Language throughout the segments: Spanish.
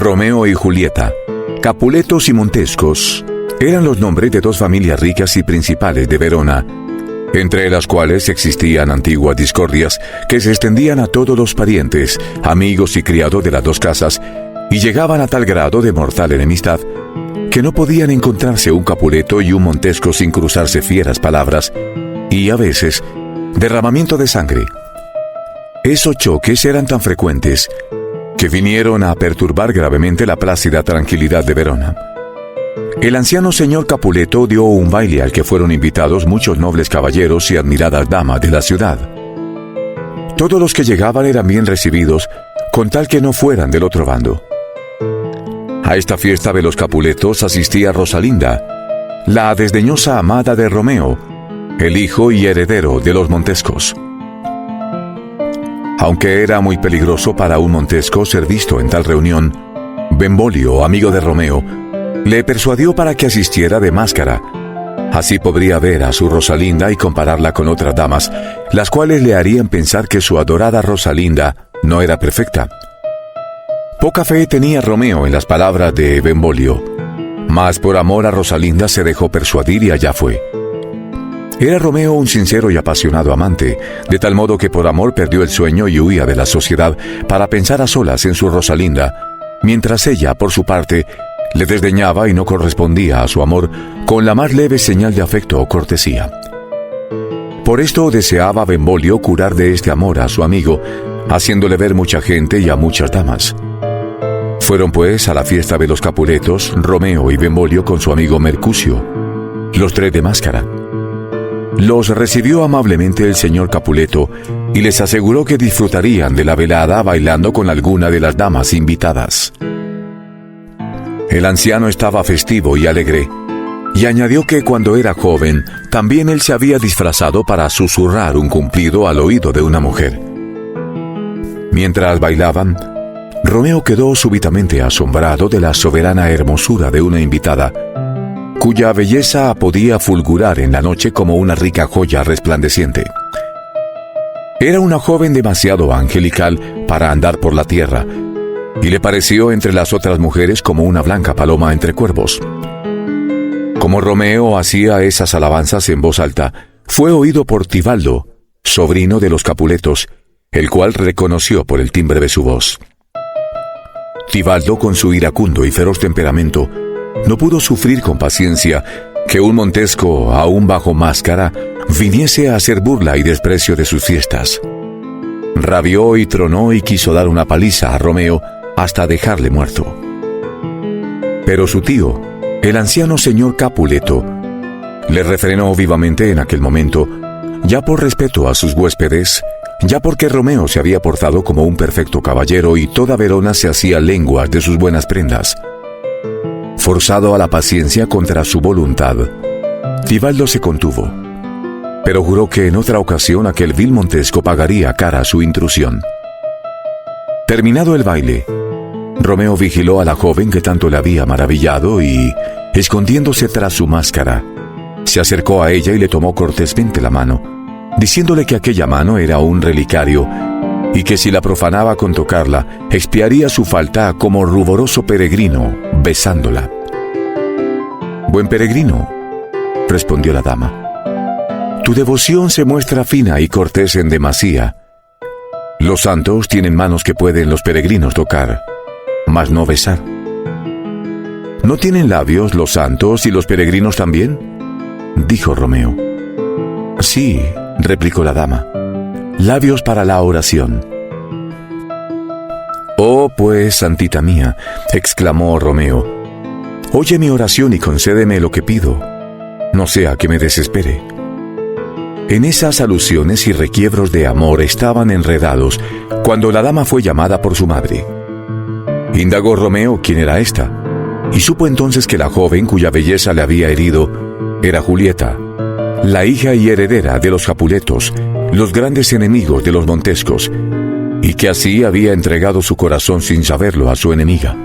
Romeo y Julieta, Capuletos y Montescos, eran los nombres de dos familias ricas y principales de Verona, entre las cuales existían antiguas discordias que se extendían a todos los parientes, amigos y criados de las dos casas, y llegaban a tal grado de mortal enemistad que no podían encontrarse un Capuleto y un Montesco sin cruzarse fieras palabras y, a veces, derramamiento de sangre. Esos choques eran tan frecuentes que vinieron a perturbar gravemente la plácida tranquilidad de Verona. El anciano señor Capuleto dio un baile al que fueron invitados muchos nobles caballeros y admiradas damas de la ciudad. Todos los que llegaban eran bien recibidos, con tal que no fueran del otro bando. A esta fiesta de los Capuletos asistía Rosalinda, la desdeñosa amada de Romeo, el hijo y heredero de los Montescos. Aunque era muy peligroso para un Montesco ser visto en tal reunión, Benvolio, amigo de Romeo, le persuadió para que asistiera de máscara. Así podría ver a su Rosalinda y compararla con otras damas, las cuales le harían pensar que su adorada Rosalinda no era perfecta. Poca fe tenía Romeo en las palabras de Benvolio, mas por amor a Rosalinda se dejó persuadir y allá fue. Era Romeo un sincero y apasionado amante, de tal modo que por amor perdió el sueño y huía de la sociedad para pensar a solas en su Rosalinda, mientras ella, por su parte, le desdeñaba y no correspondía a su amor con la más leve señal de afecto o cortesía. Por esto deseaba Benvolio curar de este amor a su amigo, haciéndole ver mucha gente y a muchas damas. Fueron pues a la fiesta de los Capuletos, Romeo y Benvolio con su amigo Mercucio, los tres de máscara. Los recibió amablemente el señor Capuleto y les aseguró que disfrutarían de la velada bailando con alguna de las damas invitadas. El anciano estaba festivo y alegre, y añadió que cuando era joven, también él se había disfrazado para susurrar un cumplido al oído de una mujer. Mientras bailaban, Romeo quedó súbitamente asombrado de la soberana hermosura de una invitada, cuya belleza podía fulgurar en la noche como una rica joya resplandeciente. Era una joven demasiado angelical para andar por la tierra, y le pareció entre las otras mujeres como una blanca paloma entre cuervos. Como Romeo hacía esas alabanzas en voz alta, fue oído por Tibaldo, sobrino de los Capuletos, el cual reconoció por el timbre de su voz. Tibaldo, con su iracundo y feroz temperamento, no pudo sufrir con paciencia que un Montesco, aún bajo máscara, viniese a hacer burla y desprecio de sus fiestas. Rabió y tronó y quiso dar una paliza a Romeo hasta dejarle muerto. Pero su tío, el anciano señor Capuleto, le refrenó vivamente en aquel momento, ya por respeto a sus huéspedes, ya porque Romeo se había portado como un perfecto caballero y toda Verona se hacía lenguas de sus buenas prendas. Forzado a la paciencia contra su voluntad, Tibaldo se contuvo, pero juró que en otra ocasión aquel vil Montesco pagaría cara su intrusión. Terminado el baile, Romeo vigiló a la joven que tanto le había maravillado y, escondiéndose tras su máscara, se acercó a ella y le tomó cortésmente la mano, diciéndole que aquella mano era un relicario y que si la profanaba con tocarla, expiaría su falta como ruboroso peregrino besándola. «Buen peregrino», respondió la dama, «tu devoción se muestra fina y cortés en demasía. Los santos tienen manos que pueden los peregrinos tocar, mas no besar. ¿No tienen labios los santos y los peregrinos también?», dijo Romeo. «Sí», replicó la dama, «labios para la oración». «Oh, pues, santita mía», exclamó Romeo, «oye mi oración y concédeme lo que pido, no sea que me desespere». En esas alusiones y requiebros de amor estaban enredados cuando la dama fue llamada por su madre. Indagó Romeo quién era ésta, y supo entonces que la joven cuya belleza le había herido era Julieta, la hija y heredera de los Capuletos, los grandes enemigos de los Montescos, y que así había entregado su corazón sin saberlo a su enemiga.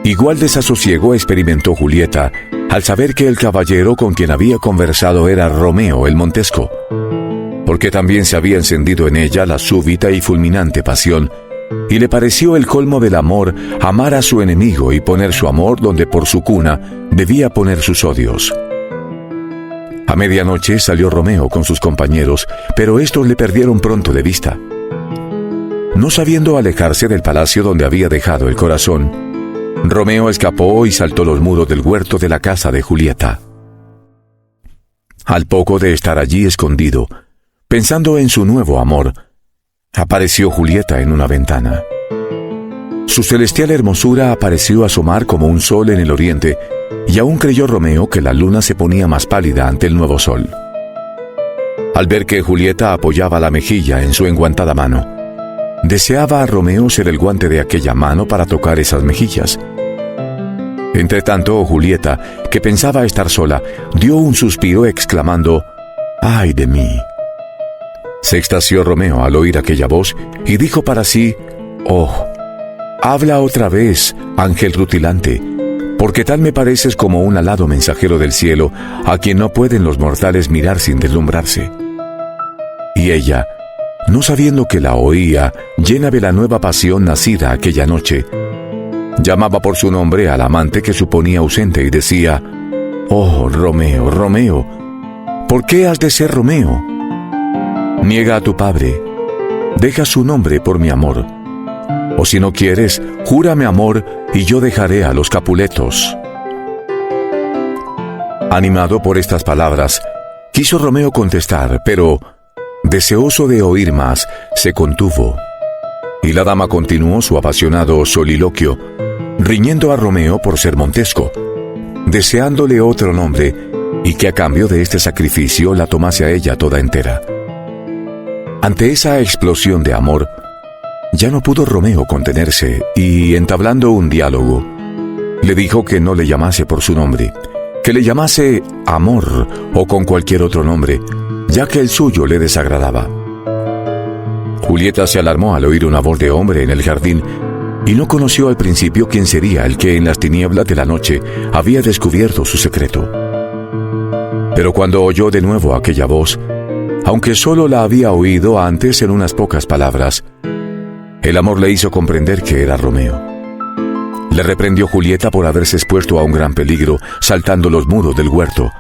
Igual desasosiego experimentó Julieta al saber que el caballero con quien había conversado era Romeo el Montesco, porque también se había encendido en ella la súbita y fulminante pasión y le pareció el colmo del amor amar a su enemigo y poner su amor donde por su cuna debía poner sus odios. A medianoche salió Romeo con sus compañeros, pero estos le perdieron pronto de vista. No sabiendo alejarse del palacio donde había dejado el corazón, Romeo escapó y saltó los muros del huerto de la casa de Julieta. Al poco de estar allí escondido, pensando en su nuevo amor, apareció Julieta en una ventana. Su celestial hermosura apareció asomar como un sol en el oriente, y aún creyó Romeo que la luna se ponía más pálida ante el nuevo sol. Al ver que Julieta apoyaba la mejilla en su enguantada mano, deseaba a Romeo ser el guante de aquella mano para tocar esas mejillas. Entretanto, Julieta, que pensaba estar sola, dio un suspiro exclamando: «¡Ay de mí!». Se extasió Romeo al oír aquella voz y dijo para sí: «Oh, habla otra vez, ángel rutilante, porque tal me pareces como un alado mensajero del cielo, a quien no pueden los mortales mirar sin deslumbrarse». Y ella, no sabiendo que la oía, llena de la nueva pasión nacida aquella noche, llamaba por su nombre al amante que suponía ausente y decía: «Oh, Romeo, Romeo, ¿por qué has de ser Romeo? Niega a tu padre, deja su nombre por mi amor. O si no quieres, júrame amor y yo dejaré a los Capuletos». Animado por estas palabras, quiso Romeo contestar, pero, deseoso de oír más, se contuvo. Y la dama continuó su apasionado soliloquio, riñendo a Romeo por ser montesco, deseándole otro nombre y que a cambio de este sacrificio la tomase a ella toda entera. Ante esa explosión de amor, ya no pudo Romeo contenerse y, entablando un diálogo, le dijo que no le llamase por su nombre, que le llamase amor o con cualquier otro nombre, ya que el suyo le desagradaba. Julieta se alarmó al oír una voz de hombre en el jardín y no conoció al principio quién sería el que en las tinieblas de la noche había descubierto su secreto. Pero cuando oyó de nuevo aquella voz, aunque solo la había oído antes en unas pocas palabras, el amor le hizo comprender que era Romeo. Le reprendió Julieta por haberse expuesto a un gran peligro saltando los muros del huerto,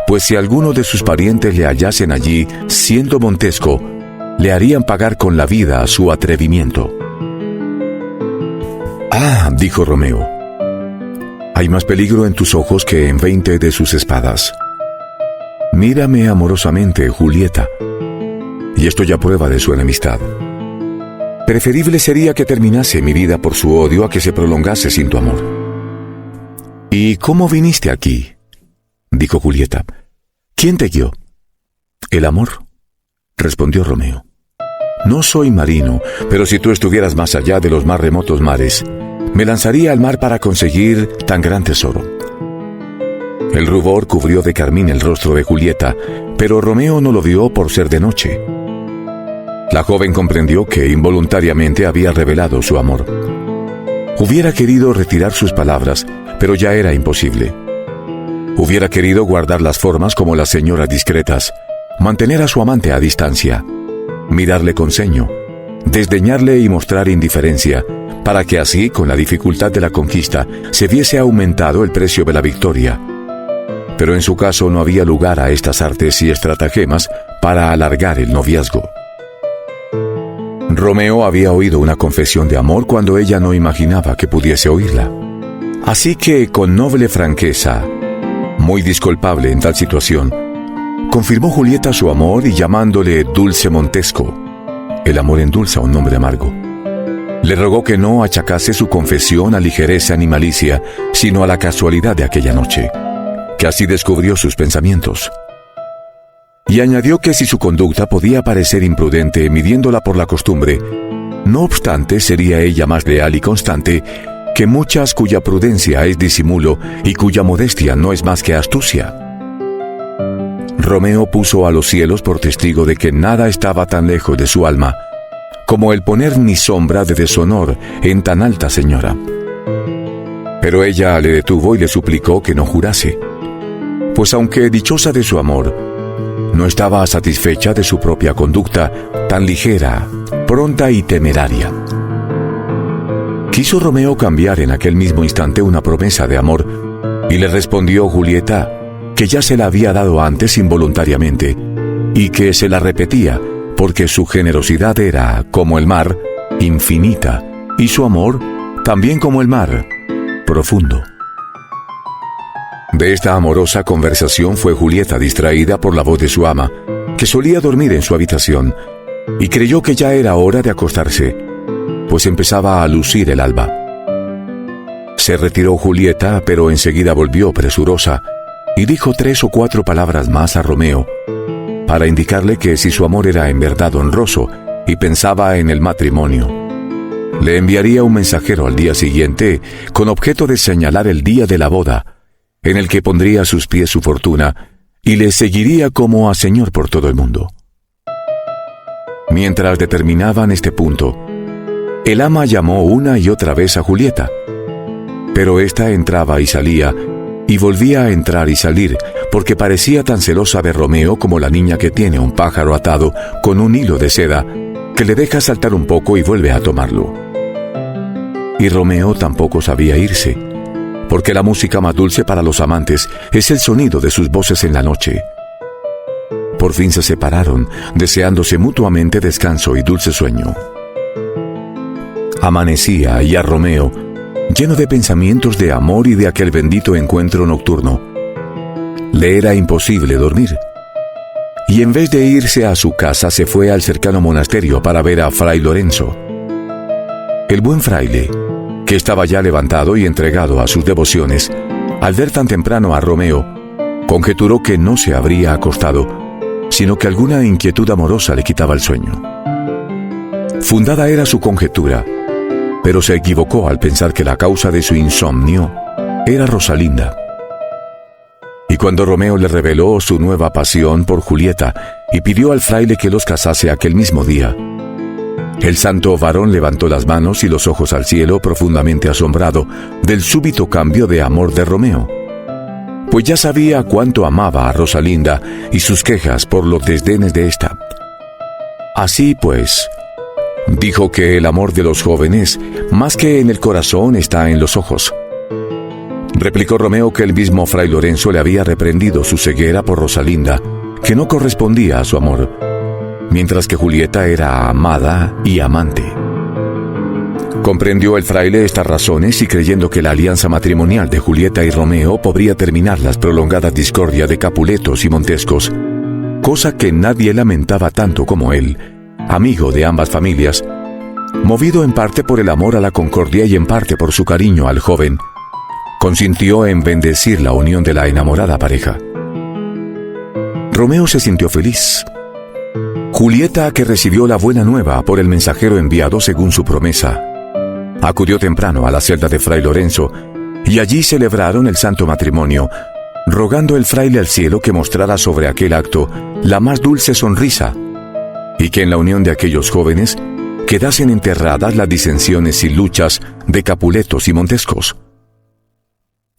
pues si alguno de sus parientes le hallasen allí, siendo montesco, le harían pagar con la vida su atrevimiento. «Ah», dijo Romeo, «hay más peligro en tus ojos que en 20 de sus espadas. Mírame amorosamente, Julieta, y estoy a prueba de su enemistad. Preferible sería que terminase mi vida por su odio a que se prolongase sin tu amor». «¿Y cómo viniste aquí?», dijo Julieta. «¿Quién te guió?». «El amor», respondió Romeo. «No soy marino, pero si tú estuvieras más allá de los más remotos mares, me lanzaría al mar para conseguir tan gran tesoro». El rubor cubrió de carmín el rostro de Julieta, pero Romeo no lo vio por ser de noche. La joven comprendió que involuntariamente había revelado su amor. Hubiera querido retirar sus palabras, pero ya era imposible. Hubiera querido guardar las formas como las señoras discretas, mantener a su amante a distancia, mirarle con ceño, desdeñarle y mostrar indiferencia, para que así, con la dificultad de la conquista, se viese aumentado el precio de la victoria. Pero en su caso no había lugar a estas artes y estratagemas para alargar el noviazgo. Romeo había oído una confesión de amor cuando ella no imaginaba que pudiese oírla. Así que, con noble franqueza, muy disculpable en tal situación, confirmó Julieta su amor y llamándole Dulce Montesco, el amor endulza un nombre amargo, le rogó que no achacase su confesión a ligereza ni malicia, sino a la casualidad de aquella noche, que así descubrió sus pensamientos. Y añadió que si su conducta podía parecer imprudente midiéndola por la costumbre, no obstante sería ella más leal y constante que muchas cuya prudencia es disimulo y cuya modestia no es más que astucia. Romeo puso a los cielos por testigo de que nada estaba tan lejos de su alma como el poner ni sombra de deshonor en tan alta señora. Pero ella le detuvo y le suplicó que no jurase, pues aunque dichosa de su amor, no estaba satisfecha de su propia conducta tan ligera, pronta y temeraria. Quiso Romeo cambiar en aquel mismo instante una promesa de amor, y le respondió Julieta que ya se la había dado antes involuntariamente, y que se la repetía porque su generosidad era, como el mar, infinita, y su amor, también como el mar, profundo. De esta amorosa conversación fue Julieta distraída por la voz de su ama, que solía dormir en su habitación, y creyó que ya era hora de acostarse, pues empezaba a lucir el alba. Se retiró Julieta, pero enseguida volvió presurosa, y dijo 3 o 4 palabras más a Romeo, para indicarle que si su amor era en verdad honroso y pensaba en el matrimonio, le enviaría un mensajero al día siguiente con objeto de señalar el día de la boda, en el que pondría a sus pies su fortuna y le seguiría como a señor por todo el mundo. Mientras determinaban este punto, el ama llamó una y otra vez a Julieta, pero ésta entraba y salía, y volvía a entrar y salir, porque parecía tan celosa de Romeo como la niña que tiene un pájaro atado con un hilo de seda, que le deja saltar un poco y vuelve a tomarlo. Y Romeo tampoco sabía irse, porque la música más dulce para los amantes es el sonido de sus voces en la noche. Por fin se separaron, deseándose mutuamente descanso y dulce sueño. Amanecía y a Romeo, lleno de pensamientos de amor y de aquel bendito encuentro nocturno, le era imposible dormir. Y en vez de irse a su casa, se fue al cercano monasterio para ver a Fray Lorenzo. El buen fraile, que estaba ya levantado y entregado a sus devociones, al ver tan temprano a Romeo, conjeturó que no se habría acostado, sino que alguna inquietud amorosa le quitaba el sueño. Fundada era su conjetura, pero se equivocó al pensar que la causa de su insomnio era Rosalinda. Y cuando Romeo le reveló su nueva pasión por Julieta y pidió al fraile que los casase aquel mismo día, el santo varón levantó las manos y los ojos al cielo, profundamente asombrado del súbito cambio de amor de Romeo, pues ya sabía cuánto amaba a Rosalinda y sus quejas por los desdenes de ésta. Así pues, dijo que el amor de los jóvenes, más que en el corazón, está en los ojos. Replicó Romeo que el mismo Fray Lorenzo le había reprendido su ceguera por Rosalinda, que no correspondía a su amor, mientras que Julieta era amada y amante. Comprendió el fraile estas razones y, creyendo que la alianza matrimonial de Julieta y Romeo podría terminar las prolongadas discordias de Capuletos y Montescos, cosa que nadie lamentaba tanto como él, amigo de ambas familias, movido en parte por el amor a la concordia y en parte por su cariño al joven, consintió en bendecir la unión de la enamorada pareja. Romeo se sintió feliz. Julieta, que recibió la buena nueva por el mensajero enviado según su promesa, acudió temprano a la celda de Fray Lorenzo, y allí celebraron el santo matrimonio, rogando el fraile al cielo que mostrara sobre aquel acto la más dulce sonrisa, y que en la unión de aquellos jóvenes quedasen enterradas las disensiones y luchas de Capuletos y Montescos.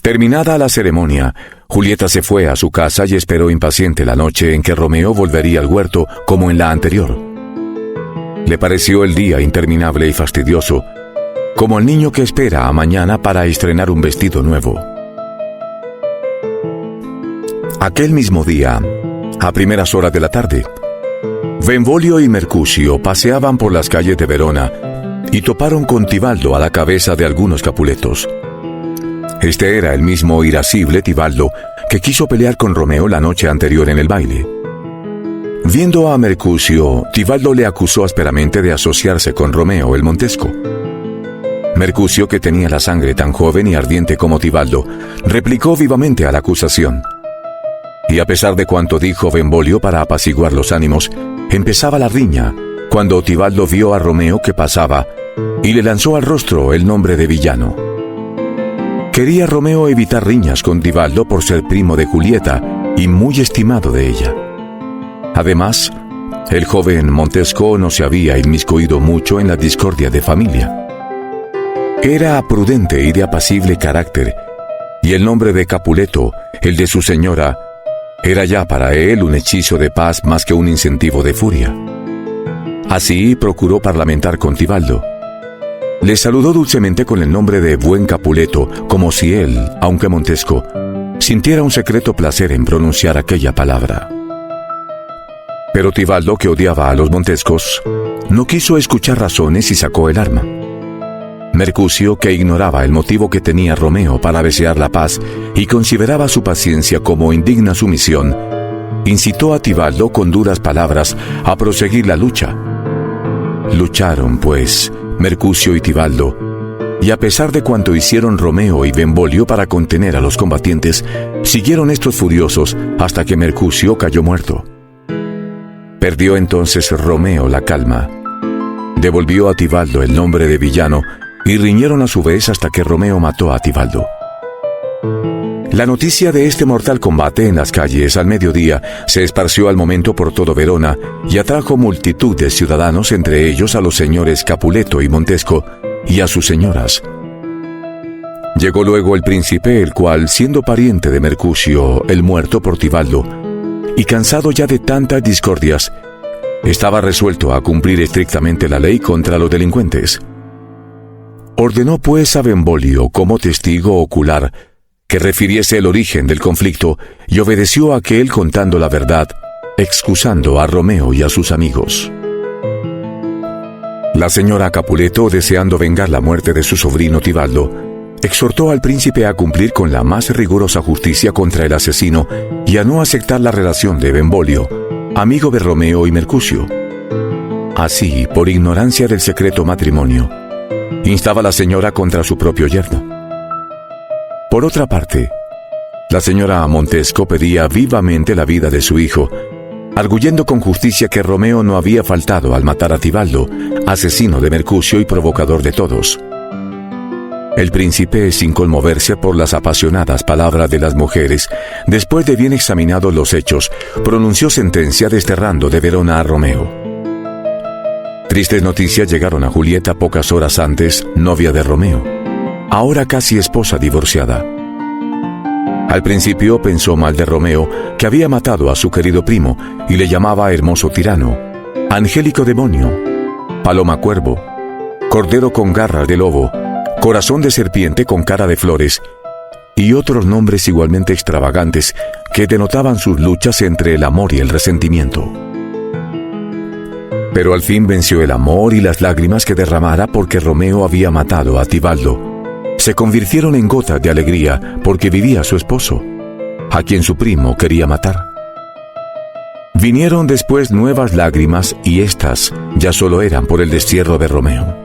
Terminada la ceremonia, Julieta se fue a su casa y esperó impaciente la noche en que Romeo volvería al huerto como en la anterior. Le pareció el día interminable y fastidioso, como el niño que espera a mañana para estrenar un vestido nuevo. Aquel mismo día, a primeras horas de la tarde, Benvolio y Mercucio paseaban por las calles de Verona y toparon con Tibaldo a la cabeza de algunos Capuletos. Este era el mismo irascible Tibaldo que quiso pelear con Romeo la noche anterior en el baile. Viendo a Mercucio, Tibaldo le acusó ásperamente de asociarse con Romeo el Montesco. Mercucio, que tenía la sangre tan joven y ardiente como Tibaldo, replicó vivamente a la acusación. Y a pesar de cuanto dijo Benvolio para apaciguar los ánimos, empezaba la riña, cuando Tibaldo vio a Romeo que pasaba, y le lanzó al rostro el nombre de villano. Quería Romeo evitar riñas con Tibaldo por ser primo de Julieta y muy estimado de ella. Además, el joven Montesco no se había inmiscuido mucho en la discordia de familia. Era prudente y de apacible carácter, y el nombre de Capuleto, el de su señora, era ya para él un hechizo de paz más que un incentivo de furia. Así procuró parlamentar con Tibaldo. Le saludó dulcemente con el nombre de Buen Capuleto, como si él, aunque Montesco, sintiera un secreto placer en pronunciar aquella palabra. Pero Tibaldo, que odiaba a los Montescos, no quiso escuchar razones y sacó el arma. Mercucio, que ignoraba el motivo que tenía Romeo para desear la paz y consideraba su paciencia como indigna sumisión, incitó a Tibaldo con duras palabras a proseguir la lucha. Lucharon, pues, Mercucio y Tibaldo, y a pesar de cuanto hicieron Romeo y Benvolio para contener a los combatientes, siguieron estos furiosos hasta que Mercucio cayó muerto. Perdió entonces Romeo la calma, devolvió a Tibaldo el nombre de villano y riñeron a su vez hasta que Romeo mató a Tibaldo. La noticia de este mortal combate en las calles al mediodía se esparció al momento por todo Verona y atrajo multitud de ciudadanos, entre ellos a los señores Capuleto y Montesco y a sus señoras. Llegó luego el príncipe, el cual, siendo pariente de Mercucio, el muerto por Tibaldo, y cansado ya de tantas discordias, estaba resuelto a cumplir estrictamente la ley contra los delincuentes. Ordenó pues a Benvolio, como testigo ocular, que refiriese el origen del conflicto, y obedeció a aquel contando la verdad, excusando a Romeo y a sus amigos. La señora Capuleto, deseando vengar la muerte de su sobrino Tibaldo, exhortó al príncipe a cumplir con la más rigurosa justicia contra el asesino y a no aceptar la relación de Benvolio, amigo de Romeo y Mercucio. Así, por ignorancia del secreto matrimonio, instaba la señora contra su propio yerno. Por otra parte, la señora Montesco pedía vivamente la vida de su hijo, arguyendo con justicia que Romeo no había faltado al matar a Tibaldo, asesino de Mercucio y provocador de todos. El príncipe, sin conmoverse por las apasionadas palabras de las mujeres, después de bien examinados los hechos, pronunció sentencia desterrando de Verona a Romeo. Tristes noticias llegaron a Julieta pocas horas antes, novia de Romeo, ahora casi esposa divorciada. Al principio pensó mal de Romeo, que había matado a su querido primo, y le llamaba hermoso tirano, angélico demonio, paloma cuervo, cordero con garras de lobo, corazón de serpiente con cara de flores, y otros nombres igualmente extravagantes que denotaban sus luchas entre el amor y el resentimiento. Pero al fin venció el amor, y las lágrimas que derramara porque Romeo había matado a Tibaldo se convirtieron en gotas de alegría porque vivía su esposo, a quien su primo quería matar. Vinieron después nuevas lágrimas, y éstas ya solo eran por el destierro de Romeo.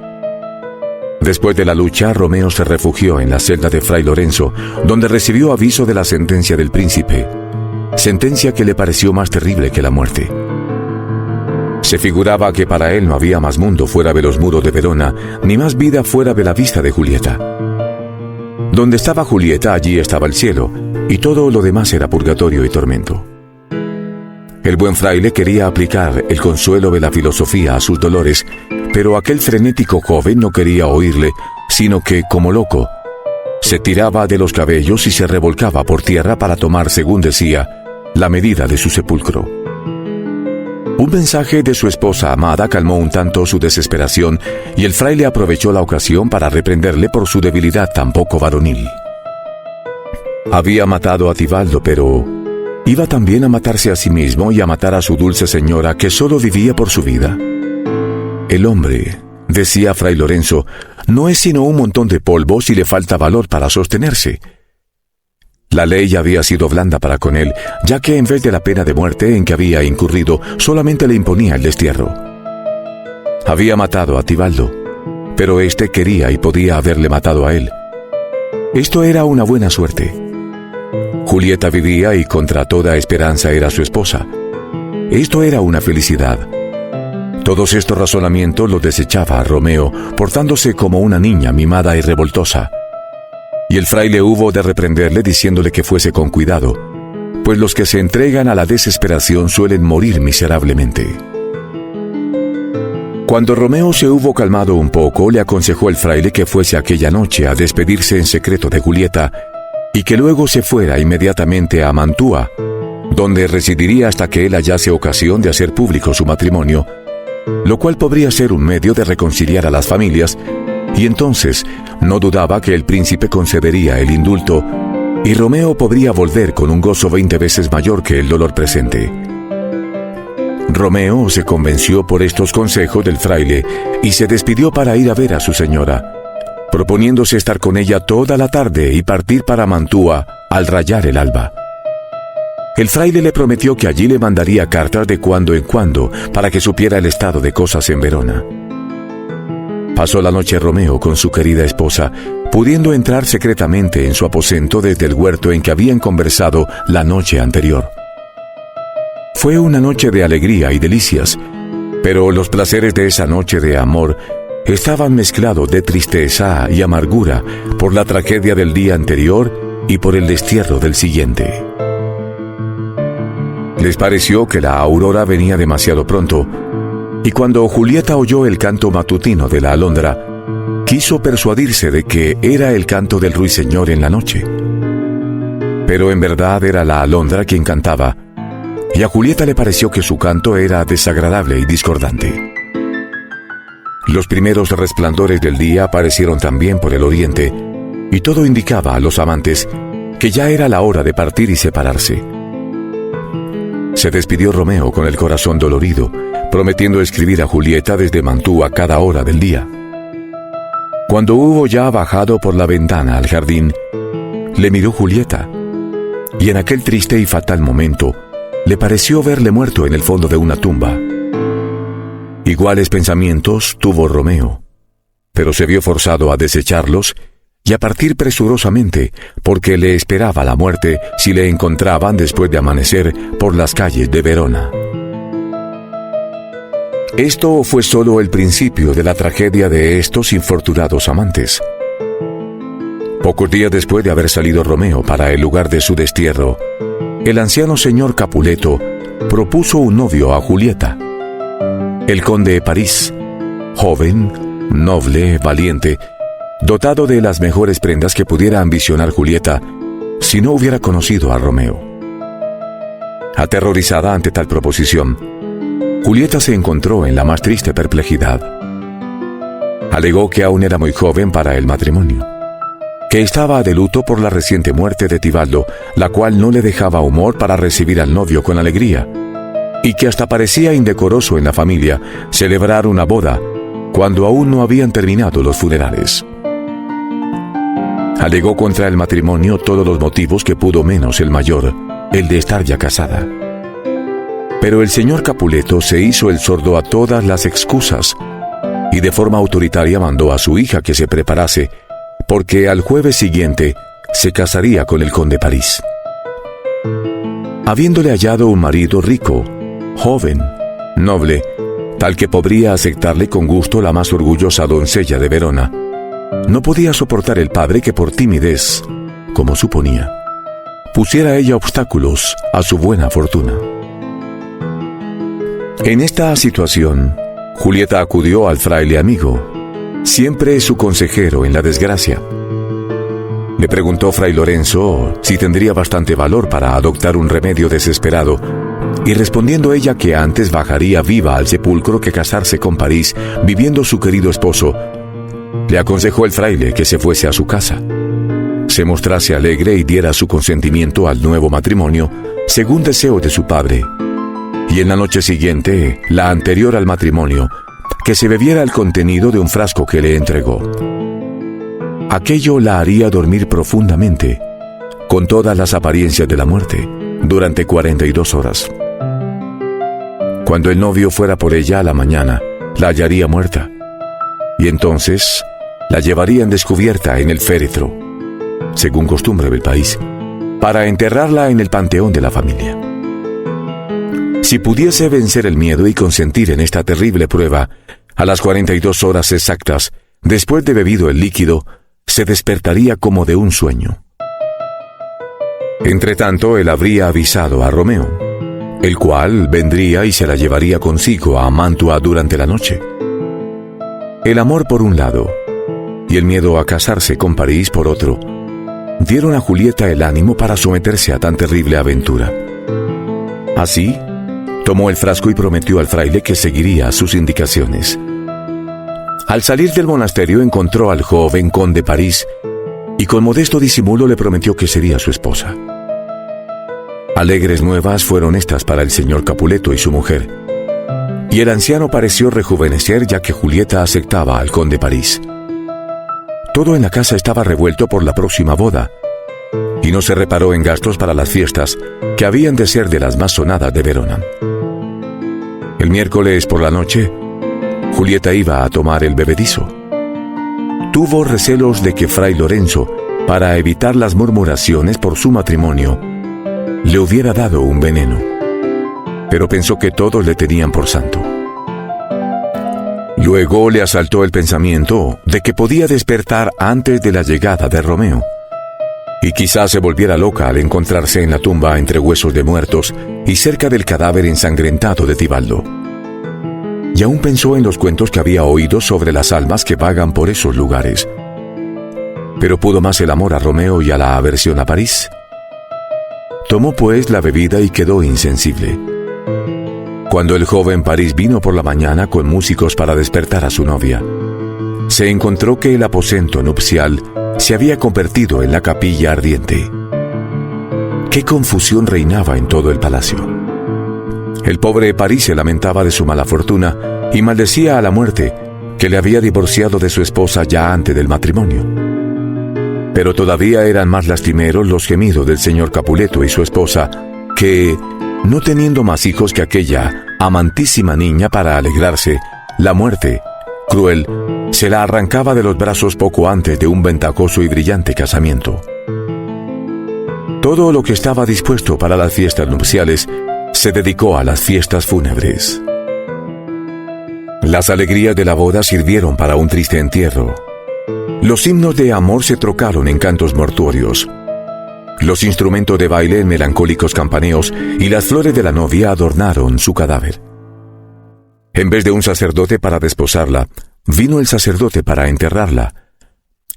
Después de la lucha, Romeo se refugió en la celda de Fray Lorenzo, donde recibió aviso de la sentencia del príncipe, sentencia que le pareció más terrible que la muerte. Se figuraba que para él no había más mundo fuera de los muros de Verona, ni más vida fuera de la vista de Julieta. Donde estaba Julieta, allí estaba el cielo, y todo lo demás era purgatorio y tormento. El buen fraile quería aplicar el consuelo de la filosofía a sus dolores, pero aquel frenético joven no quería oírle, sino que, como loco, se tiraba de los cabellos y se revolcaba por tierra para tomar, según decía, la medida de su sepulcro. Un mensaje de su esposa amada calmó un tanto su desesperación, y el fraile aprovechó la ocasión para reprenderle por su debilidad tan poco varonil. Había matado a Tibaldo, pero iba también a matarse a sí mismo y a matar a su dulce señora, que solo vivía por su vida. El hombre, decía Fray Lorenzo, no es sino un montón de polvo si le falta valor para sostenerse. La ley había sido blanda para con él, ya que en vez de la pena de muerte en que había incurrido, solamente le imponía el destierro. Había matado a Tibaldo, pero éste quería y podía haberle matado a él. Esto era una buena suerte. Julieta vivía y contra toda esperanza era su esposa. Esto era una felicidad. Todos estos razonamientos los desechaba Romeo, portándose como una niña mimada y revoltosa. Y el fraile hubo de reprenderle diciéndole que fuese con cuidado, pues los que se entregan a la desesperación suelen morir miserablemente. Cuando Romeo se hubo calmado un poco, le aconsejó el fraile que fuese aquella noche a despedirse en secreto de Julieta y que luego se fuera inmediatamente a Mantua, donde residiría hasta que él hallase ocasión de hacer público su matrimonio, lo cual podría ser un medio de reconciliar a las familias Y entonces no dudaba que el príncipe concedería el indulto y Romeo podría volver con un gozo 20 veces mayor que el dolor presente. Romeo se convenció por estos consejos del fraile y se despidió para ir a ver a su señora, proponiéndose estar con ella toda la tarde y partir para Mantua al rayar el alba. El fraile le prometió que allí le mandaría cartas de cuando en cuando para que supiera el estado de cosas en Verona. Pasó la noche Romeo con su querida esposa, pudiendo entrar secretamente en su aposento desde el huerto en que habían conversado la noche anterior. Fue una noche de alegría y delicias, pero los placeres de esa noche de amor estaban mezclados de tristeza y amargura por la tragedia del día anterior y por el destierro del siguiente. Les pareció que la aurora venía demasiado pronto, y cuando Julieta oyó el canto matutino de la alondra, quiso persuadirse de que era el canto del ruiseñor en la noche. Pero en verdad era la alondra quien cantaba, y a Julieta le pareció que su canto era desagradable y discordante. Los primeros resplandores del día aparecieron también por el oriente, y todo indicaba a los amantes que ya era la hora de partir y separarse. Se despidió Romeo con el corazón dolorido, prometiendo escribir a Julieta desde Mantua cada hora del día. Cuando hubo ya bajado por la ventana al jardín, le miró Julieta, y en aquel triste y fatal momento le pareció verle muerto en el fondo de una tumba. Iguales pensamientos tuvo Romeo, pero se vio forzado a desecharlos y a partir presurosamente, porque le esperaba la muerte si le encontraban después de amanecer por las calles de Verona. Esto fue solo el principio de la tragedia de estos infortunados amantes. Pocos días después de haber salido Romeo para el lugar de su destierro, el anciano señor Capuleto propuso un novio a Julieta. El conde de París, joven, noble, valiente, dotado de las mejores prendas que pudiera ambicionar Julieta si no hubiera conocido a Romeo. Aterrorizada ante tal proposición, Julieta se encontró en la más triste perplejidad. Alegó que aún era muy joven para el matrimonio, que estaba de luto por la reciente muerte de Tibaldo, la cual no le dejaba humor para recibir al novio con alegría, y que hasta parecía indecoroso en la familia celebrar una boda cuando aún no habían terminado los funerales. Alegó contra el matrimonio todos los motivos que pudo menos el mayor, el de estar ya casada. Pero el señor Capuleto se hizo el sordo a todas las excusas y de forma autoritaria mandó a su hija que se preparase, porque al jueves siguiente se casaría con el conde París. Habiéndole hallado un marido rico, joven, noble, tal que podría aceptarle con gusto la más orgullosa doncella de Verona, no podía soportar el padre que por timidez, como suponía, pusiera ella obstáculos a su buena fortuna. En esta situación, Julieta acudió al fraile amigo, siempre su consejero en la desgracia. Le preguntó Fray Lorenzo si tendría bastante valor para adoptar un remedio desesperado, y respondiendo ella que antes bajaría viva al sepulcro que casarse con París, viviendo su querido esposo, le aconsejó el fraile que se fuese a su casa, se mostrase alegre y diera su consentimiento al nuevo matrimonio, según deseo de su padre, y en la noche siguiente, la anterior al matrimonio, que se bebiera el contenido de un frasco que le entregó. Aquello la haría dormir profundamente, con todas las apariencias de la muerte, durante 42 horas. Cuando el novio fuera por ella a la mañana, la hallaría muerta, y entonces la llevarían descubierta en el féretro, según costumbre del país, para enterrarla en el panteón de la familia. Si pudiese vencer el miedo y consentir en esta terrible prueba, a las 42 horas exactas, después de bebido el líquido, se despertaría como de un sueño. Entretanto, él habría avisado a Romeo, el cual vendría y se la llevaría consigo a Mantua durante la noche. El amor por un lado, y el miedo a casarse con París por otro, dieron a Julieta el ánimo para someterse a tan terrible aventura. Así, tomó el frasco y prometió al fraile que seguiría sus indicaciones. Al salir del monasterio encontró al joven conde París y con modesto disimulo le prometió que sería su esposa. Alegres nuevas fueron estas para el señor Capuleto y su mujer, y el anciano pareció rejuvenecer ya que Julieta aceptaba al conde París. Todo en la casa estaba revuelto por la próxima boda, y no se reparó en gastos para las fiestas, que habían de ser de las más sonadas de Verona. El miércoles por la noche, Julieta iba a tomar el bebedizo. Tuvo recelos de que Fray Lorenzo, para evitar las murmuraciones por su matrimonio, le hubiera dado un veneno, pero pensó que todos le tenían por santo. Luego le asaltó el pensamiento de que podía despertar antes de la llegada de Romeo, y quizás se volviera loca al encontrarse en la tumba entre huesos de muertos y cerca del cadáver ensangrentado de Tibaldo. Y aún pensó en los cuentos que había oído sobre las almas que vagan por esos lugares. Pero pudo más el amor a Romeo y a la aversión a París. Tomó pues la bebida y quedó insensible. Cuando el joven París vino por la mañana con músicos para despertar a su novia, se encontró que el aposento nupcial se había convertido en la capilla ardiente. ¡Qué confusión reinaba en todo el palacio! El pobre París se lamentaba de su mala fortuna y maldecía a la muerte, que le había divorciado de su esposa ya antes del matrimonio. Pero todavía eran más lastimeros los gemidos del señor Capuleto y su esposa, que, no teniendo más hijos que aquella amantísima niña para alegrarse, la muerte, cruel, se la arrancaba de los brazos poco antes de un ventajoso y brillante casamiento. Todo lo que estaba dispuesto para las fiestas nupciales se dedicó a las fiestas fúnebres. Las alegrías de la boda sirvieron para un triste entierro. Los himnos de amor se trocaron en cantos mortuorios. Los instrumentos de baile en melancólicos campaneos y las flores de la novia adornaron su cadáver. En vez de un sacerdote para desposarla, vino el sacerdote para enterrarla,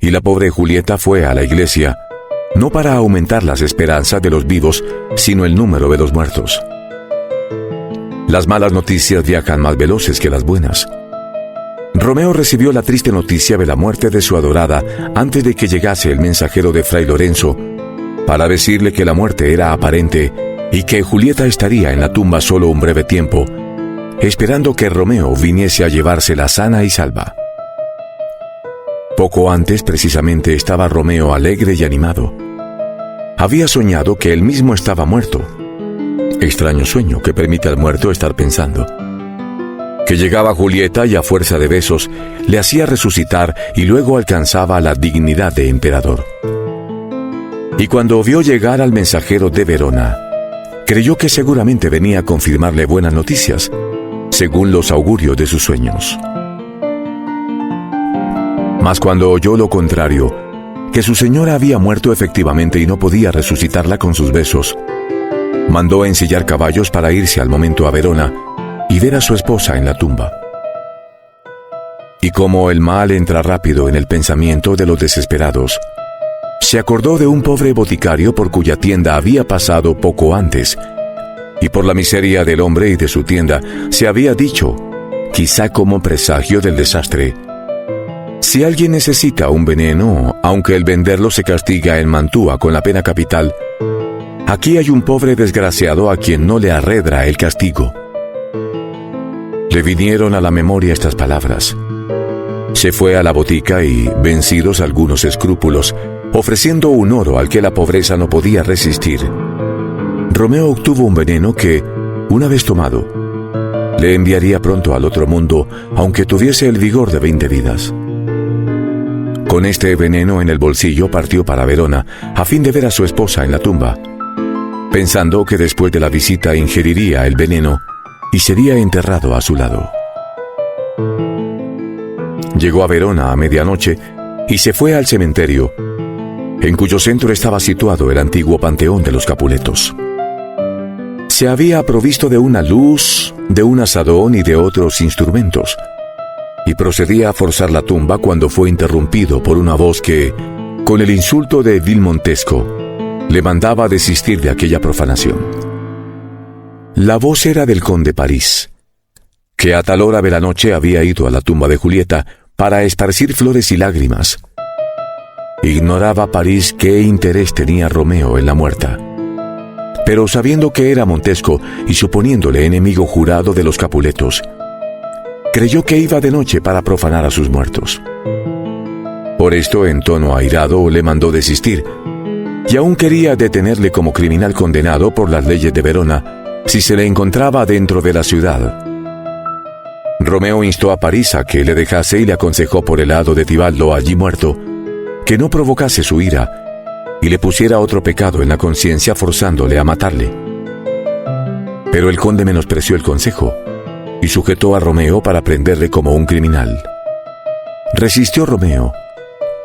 y la pobre Julieta fue a la iglesia, no para aumentar las esperanzas de los vivos, sino el número de los muertos. Las malas noticias viajan más veloces que las buenas. Romeo recibió la triste noticia de la muerte de su adorada antes de que llegase el mensajero de Fray Lorenzo para decirle que la muerte era aparente y que Julieta estaría en la tumba solo un breve tiempo, esperando que Romeo viniese a llevársela sana y salva. Poco antes, precisamente, estaba Romeo alegre y animado. Había soñado que él mismo estaba muerto. Extraño sueño que permite al muerto estar pensando. Que llegaba Julieta y a fuerza de besos le hacía resucitar y luego alcanzaba la dignidad de emperador. Y cuando vio llegar al mensajero de Verona, creyó que seguramente venía a confirmarle buenas noticias, según los augurios de sus sueños. Mas cuando oyó lo contrario, que su señora había muerto efectivamente y no podía resucitarla con sus besos, mandó ensillar caballos para irse al momento a Verona y ver a su esposa en la tumba. Y como el mal entra rápido en el pensamiento de los desesperados, se acordó de un pobre boticario por cuya tienda había pasado poco antes, y por la miseria del hombre y de su tienda se había dicho, quizá como presagio del desastre: si alguien necesita un veneno, aunque el venderlo se castiga en Mantua con la pena capital, aquí hay un pobre desgraciado a quien no le arredra el castigo. Le vinieron a la memoria estas palabras. Se fue a la botica y, vencidos algunos escrúpulos, ofreciendo un oro al que la pobreza no podía resistir, Romeo obtuvo un veneno que, una vez tomado, le enviaría pronto al otro mundo, aunque tuviese el vigor de 20 vidas. Con este veneno en el bolsillo partió para Verona, a fin de ver a su esposa en la tumba, pensando que después de la visita ingeriría el veneno y sería enterrado a su lado. Llegó a Verona a medianoche y se fue al cementerio, en cuyo centro estaba situado el antiguo panteón de los Capuletos. Se había provisto de una luz, de un asadón y de otros instrumentos, y procedía a forzar la tumba cuando fue interrumpido por una voz que, con el insulto de vil Montesco, le mandaba desistir de aquella profanación. La voz era del conde París, que a tal hora de la noche había ido a la tumba de Julieta para esparcir flores y lágrimas. Ignoraba París qué interés tenía Romeo en la muerta. Pero sabiendo que era Montesco y suponiéndole enemigo jurado de los Capuletos, creyó que iba de noche para profanar a sus muertos. Por esto, en tono airado, le mandó desistir, y aún quería detenerle como criminal condenado por las leyes de Verona si se le encontraba dentro de la ciudad. Romeo instó a París a que le dejase y le aconsejó por el lado de Tibaldo, allí muerto, que no provocase su ira y le pusiera otro pecado en la conciencia forzándole a matarle. Pero el conde menospreció el consejo y sujetó a Romeo para prenderle como un criminal. Resistió Romeo,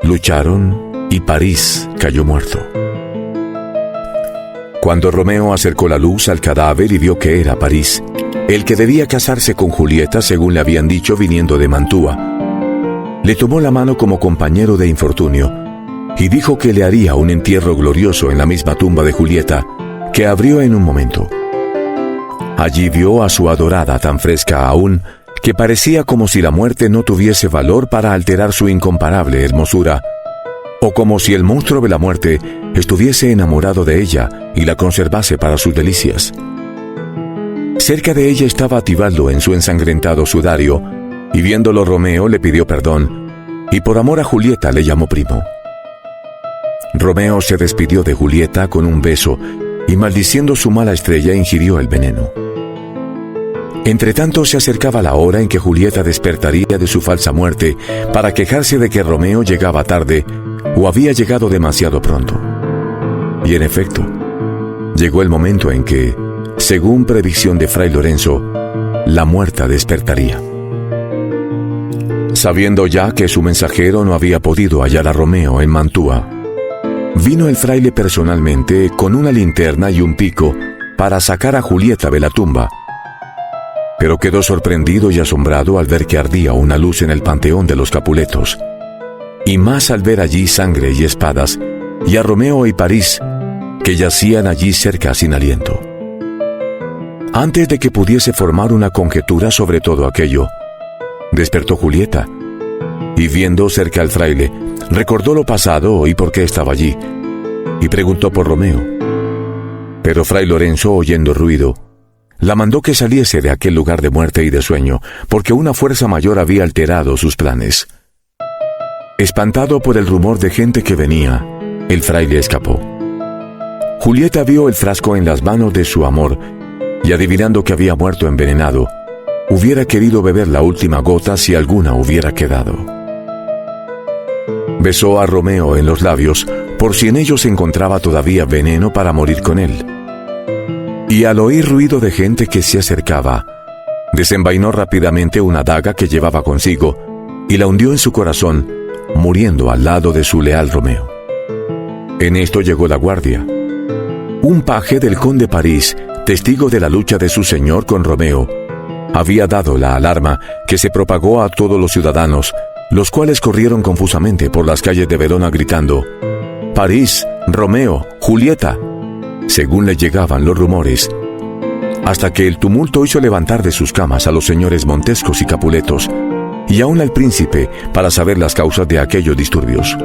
lucharon y París cayó muerto. Cuando Romeo acercó la luz al cadáver y vio que era París, el que debía casarse con Julieta según le habían dicho viniendo de Mantua, le tomó la mano como compañero de infortunio y dijo que le haría un entierro glorioso en la misma tumba de Julieta, que abrió en un momento. Allí vio a su adorada tan fresca aún, que parecía como si la muerte no tuviese valor para alterar su incomparable hermosura, o como si el monstruo de la muerte estuviese enamorado de ella y la conservase para sus delicias. Cerca de ella estaba Tibaldo en su ensangrentado sudario, y viéndolo Romeo le pidió perdón, y por amor a Julieta le llamó primo. Romeo se despidió de Julieta con un beso, y maldiciendo su mala estrella ingirió el veneno. Entretanto se acercaba la hora en que Julieta despertaría de su falsa muerte para quejarse de que Romeo llegaba tarde o había llegado demasiado pronto. Y en efecto, llegó el momento en que, según predicción de Fray Lorenzo, la muerta despertaría. Sabiendo ya que su mensajero no había podido hallar a Romeo en Mantua, vino el fraile personalmente con una linterna y un pico para sacar a Julieta de la tumba, pero quedó sorprendido y asombrado al ver que ardía una luz en el panteón de los Capuletos, y más al ver allí sangre y espadas, y a Romeo y París, que yacían allí cerca sin aliento. Antes de que pudiese formar una conjetura sobre todo aquello, despertó Julieta, y viendo cerca al fraile, recordó lo pasado y por qué estaba allí, y preguntó por Romeo. Pero Fray Lorenzo, oyendo ruido, la mandó que saliese de aquel lugar de muerte y de sueño, porque una fuerza mayor había alterado sus planes. Espantado por el rumor de gente que venía, el fraile escapó. Julieta vio el frasco en las manos de su amor, y adivinando que había muerto envenenado, hubiera querido beber la última gota si alguna hubiera quedado. Besó a Romeo en los labios, por si en ellos se encontraba todavía veneno para morir con él. Y al oír ruido de gente que se acercaba, desenvainó rápidamente una daga que llevaba consigo y la hundió en su corazón, muriendo al lado de su leal Romeo. En esto llegó la guardia. Un paje del conde París, testigo de la lucha de su señor con Romeo, había dado la alarma que se propagó a todos los ciudadanos, los cuales corrieron confusamente por las calles de Verona gritando: «París, Romeo, Julieta», según le llegaban los rumores, hasta que el tumulto hizo levantar de sus camas a los señores Montescos y Capuletos, y aún al príncipe, para saber las causas de aquellos disturbios.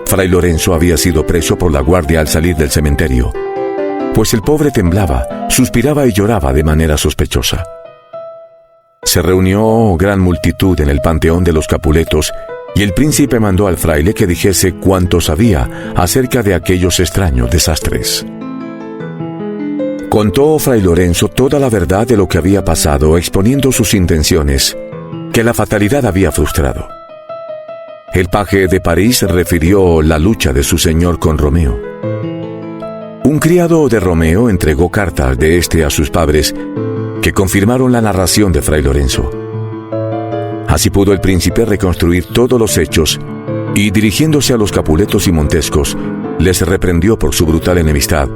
Fray Lorenzo había sido preso por la guardia al salir del cementerio, pues el pobre temblaba, suspiraba y lloraba de manera sospechosa. Se reunió gran multitud en el panteón de los Capuletos, y el príncipe mandó al fraile que dijese cuánto sabía acerca de aquellos extraños desastres. Contó Fray Lorenzo toda la verdad de lo que había pasado, exponiendo sus intenciones, que la fatalidad había frustrado. El paje de París refirió la lucha de su señor con Romeo. Un criado de Romeo entregó cartas de este a sus padres, que confirmaron la narración de Fray Lorenzo. Así pudo el príncipe reconstruir todos los hechos, y dirigiéndose a los Capuletos y Montescos, les reprendió por su brutal enemistad,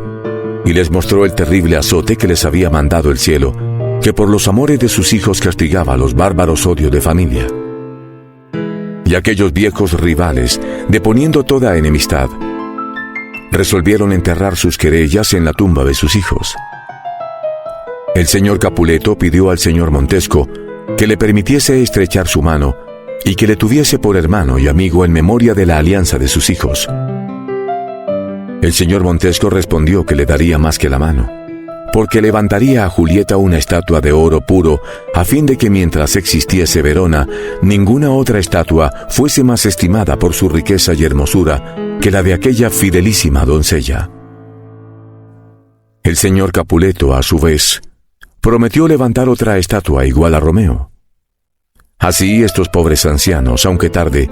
y les mostró el terrible azote que les había mandado el cielo, que por los amores de sus hijos castigaba los bárbaros odios de familia. Y aquellos viejos rivales, deponiendo toda enemistad, resolvieron enterrar sus querellas en la tumba de sus hijos. El señor Capuleto pidió al señor Montesco que le permitiese estrechar su mano, y que le tuviese por hermano y amigo en memoria de la alianza de sus hijos. El señor Montesco respondió que le daría más que la mano, porque levantaría a Julieta una estatua de oro puro, a fin de que mientras existiese Verona, ninguna otra estatua fuese más estimada por su riqueza y hermosura que la de aquella fidelísima doncella. El señor Capuleto, a su vez, prometió levantar otra estatua igual a Romeo. Así estos pobres ancianos, aunque tarde,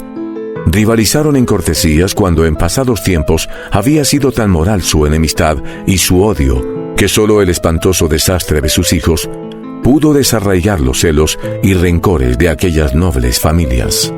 rivalizaron en cortesías cuando en pasados tiempos había sido tan moral su enemistad y su odio, que sólo el espantoso desastre de sus hijos pudo desarraigar los celos y rencores de aquellas nobles familias.